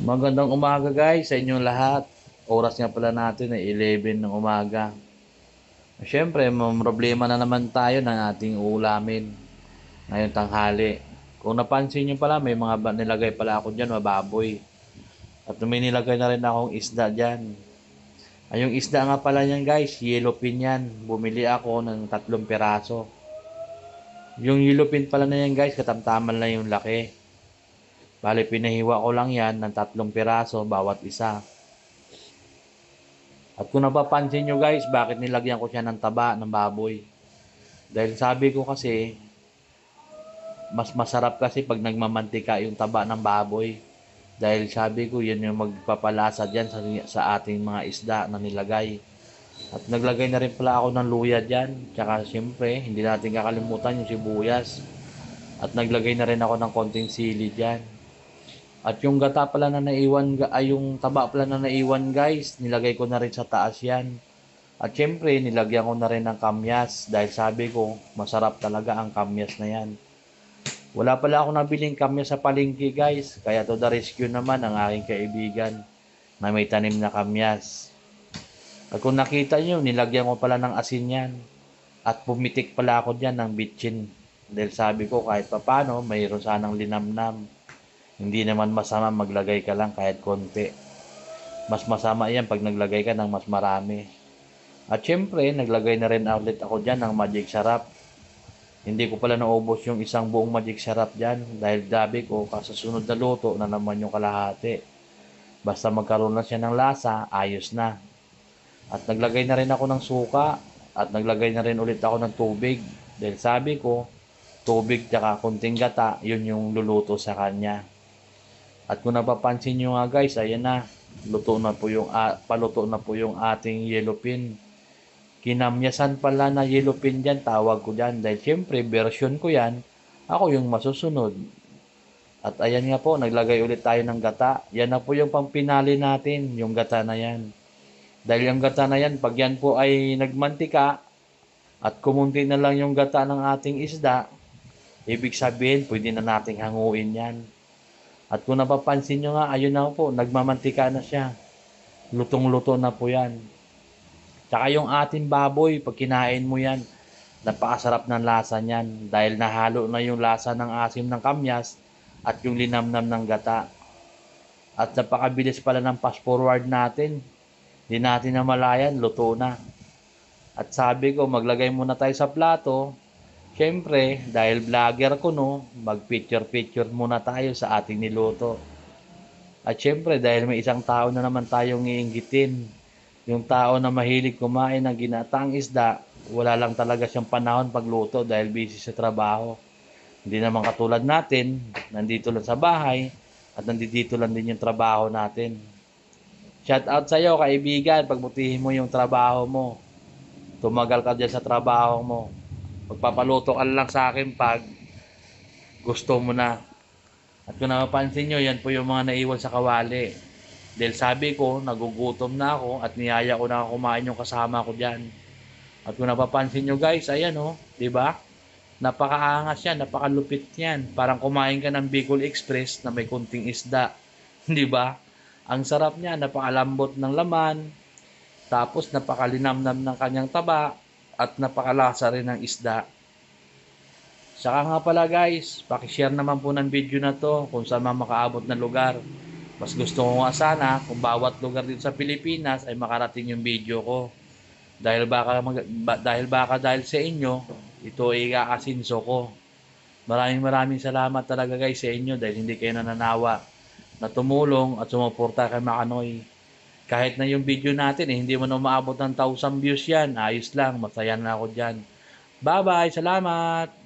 Magandang umaga guys sa inyong lahat. Oras nga pala natin ay 11 ng umaga. Siyempre, problema na naman tayo ng ating ulamin ngayong tanghali. Kung napansin nyo pala, may mga nilagay pala ako dyan, mababoy. At may nilagay na rin akong isda dyan. Ay, yung isda nga pala yan guys, yellowfin yan. Bumili ako ng 3 piraso. Yung yellowfin pala na yan guys, katamtaman lang yung laki. Bali, pinahiwa ko lang yan ng 3 piraso bawat isa. At kung napapansin nyo guys, bakit nilagyan ko siya ng taba ng baboy? Dahil sabi ko kasi, mas masarap kasi pag nagmamantika yung taba ng baboy. Dahil sabi ko, yun yung magpapalasa dyan sa ating mga isda na nilagay. At naglagay na rin pala ako ng luya dyan. Tsaka siyempre, hindi natin kakalimutan yung sibuyas. At naglagay na rin ako ng konting sili dyan. At yung gata pala na naiwan, ay yung taba pala na naiwan guys, nilagay ko na rin sa taas yan. At syempre, nilagyan ko na rin ng kamyas dahil sabi ko, masarap talaga ang kamyas na yan. Wala pala ako nabiling kamyas sa palengke guys, kaya to the rescue naman ang aking kaibigan na may tanim na kamyas. At kung nakita nyo, nilagyan ko pala ng asin yan. At pumitik pala ako dyan ng bitchin. Dahil sabi ko kahit papano, mayroon sanang linamnam. Hindi naman masama maglagay ka lang kahit konti. Mas masama yan pag naglagay ka ng mas marami. At syempre, naglagay na rin ulit ako dyan ng magic sarap. Hindi ko pala naubos yung isang buong magic sarap dyan dahil dabi ko kasasunod na luto na naman yung kalahati. Basta magkaroon na siya ng lasa, ayos na. At naglagay na rin ako ng suka at naglagay na rin ulit ako ng tubig. Dahil sabi ko, tubig tsaka kunting gata, yun yung luluto sa kanya. At kung napapansin nyo nga guys, ayan na, paluto na po yung ating yellowfin. Kinamyasan pala na yellowfin dyan, tawag ko dyan. Dahil syempre, version ko yan, ako yung masusunod. At ayan nga po, naglagay ulit tayo ng gata. Yan na po yung pampinali natin, yung gata na yan. Dahil yung gata na yan, pag yan po ay nagmantika, at kumunti na lang yung gata ng ating isda, ibig sabihin, pwede na nating hanguin yan. At kung napapansin nyo nga, ayun na po, nagmamantika na siya. Lutong-luto na po yan. Tsaka yung ating baboy, pag kinain mo yan, napakasarap ng lasa niyan. Dahil nahalo na yung lasa ng asim ng kamyas at yung linamnam ng gata. At napakabilis pala ng fast forward natin. Hindi natin namalayan, luto na. At sabi ko, maglagay muna tayo sa plato. Siyempre, dahil vlogger ko no, mag-picture-picture muna tayo sa ating niluto. At siyempre, dahil may isang tao na naman tayong iinggitin, yung tao na mahilig kumain ng ginataang isda, wala lang talaga siyang panahon pagluto dahil busy sa trabaho. Hindi naman katulad natin, nandito lang sa bahay, at nandito lang din yung trabaho natin. Shout out sa iyo kaibigan, pagbutihin mo yung trabaho mo. Tumagal ka dyan sa trabaho mo. Magpapaluto ka lang sa akin pag gusto mo na. At kung napapansin nyo, yan po yung mga naiwan sa kawali. Dahil sabi ko, nagugutom na ako at niyaya ko na kumain yung kasama ko dyan. At kung napapansin nyo guys, ayan o, di ba? Napakaangas yan, napakalupit yan. Parang kumain ka ng Bicol Express na may kunting isda. Di ba? Ang sarap niya, napakalambot ng laman, tapos napakalinamnam ng kanyang taba, at napakalasa rin ng isda. Saka nga pala guys, pakishare naman po ng video na to kung saan man makaabot na lugar. Mas gusto ko nga sana kung bawat lugar dito sa Pilipinas ay makarating yung video ko. Dahil sa inyo, ito ay kakasinso ko. Maraming salamat talaga guys sa inyo dahil hindi kayo nananawa na tumulong at sumuporta kay Makanoy. Kahit na yung video natin hindi mo na umaabot ng 1,000 views yan, ayos lang, masaya na ako dyan. Bye bye, salamat!